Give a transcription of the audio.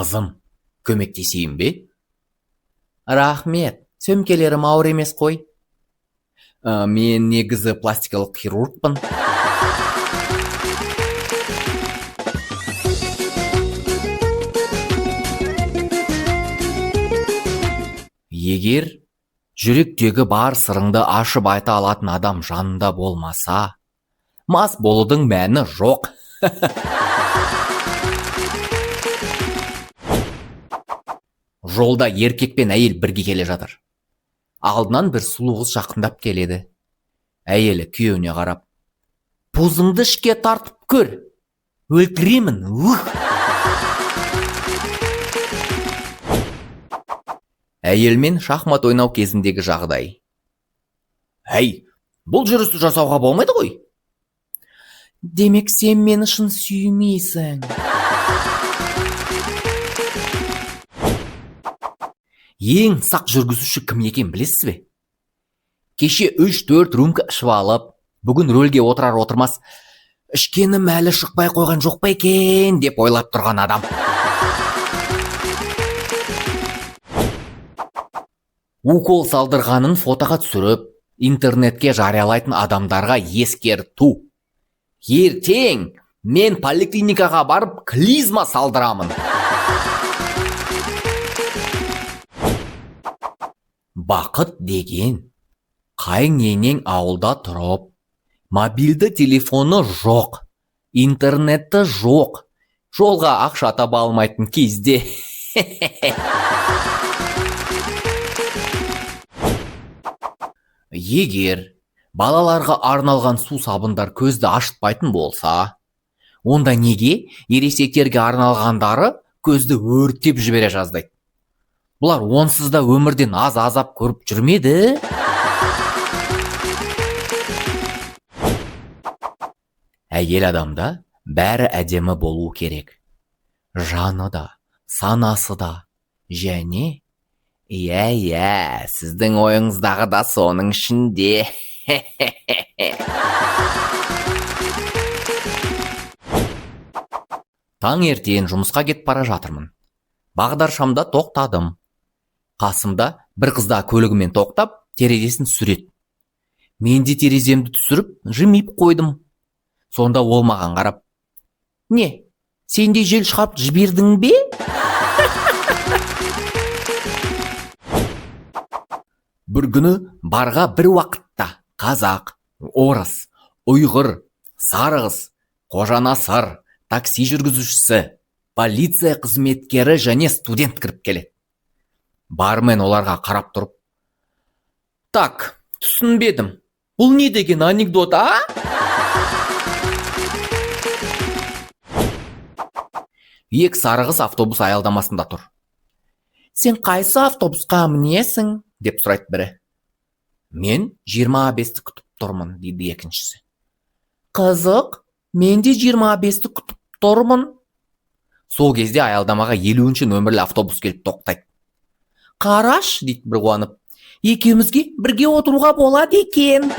Қызым, көмектесейін бе? Рахмет, сөмкелерім ауыр емес қой. Мен негізі пластикалық хирургпын. Егер жүректегі бар сырыңды ашып айта алатын адам жанында болмаса, мас болудың мәні жоқ. Жолда еркек пен әйел бірге келе жатыр. Алдынан бір сұлу қыз жақындап келеді. Әйелі күйеуіне қарап: "Пузыңды ішке тартып көр, өлтіремін, Әйелмен шахмат ойнау кезіндегі жағдай. "Әй, бұл жүрісті жасауға болмайды ғой?" "Демек сен мені шын сүймейсің." Ең сақ жүргізуші кім екен білесіз бе? Кеше 3-4 рюмка ішіп алып, бүгін рөлге отырар отырмас, ішкенім әлі шықпай қойған жоқ па екен деп ойлап тұрған адам. Укол салдырғанын фотоға түсіріп, интернетке жариялайтын адамдарға ескерту. Ертең мен поликлиникаға барып клизма салдырамын. Бақыт деген қайын енең ауылда тұрып, мобильді телефоны жоқ, интернетті жоқ, жолға ақша таба алмайтын кезде. Егер балаларға арналған су сабындар көзді ашытпайтын болса, онда неге ересектерге арналғандары көзді өртеп жібере жаздайды? Бұлар онсыз да өмірден аз азап көріп жүрмеді? Әйел адамда бәрі әдемі болу керек. Жаны да, санасы да, және... Иә, сіздің ойыңыздағы да соның ішінде. Таңертең жұмысқа кетіп бара жатырмын. Бағдаршамда тоқтадым. Қасымда бір қызда көлігімен тоқтап, терезесін түсіреді. Мен де тереземді түсіріп, жымиып қойдым. Сонда ол маған қарап: "Не, сен де жел шығарып жібердің бе?" Бір күні барға бір уақытта қазақ, орыс, ұйғыр, сарығыз, қожанасыр, такси жүргізушісі, полиция қызметкері және студент кіріп келеді. Бармен оларға қарап тұрып: "Так, түсінбедім. Бұл не деген анекдот, а?" Екі сарығыз автобус аялдамасында тұр. "Сен қайсы автобусқа мінесің?" деп сұрайды бірі. "Мен 25-ті күтіп тұрмын", дейді екіншісі. "Қызық, мен де 25-ті күтіп тұрмын." Сол кезде аялдамаға 50-ші нөмірлі автобус келіп тоқтайды. "Қараш", дейді бір қуанып, "екеумізге бірге отыруға болады екен."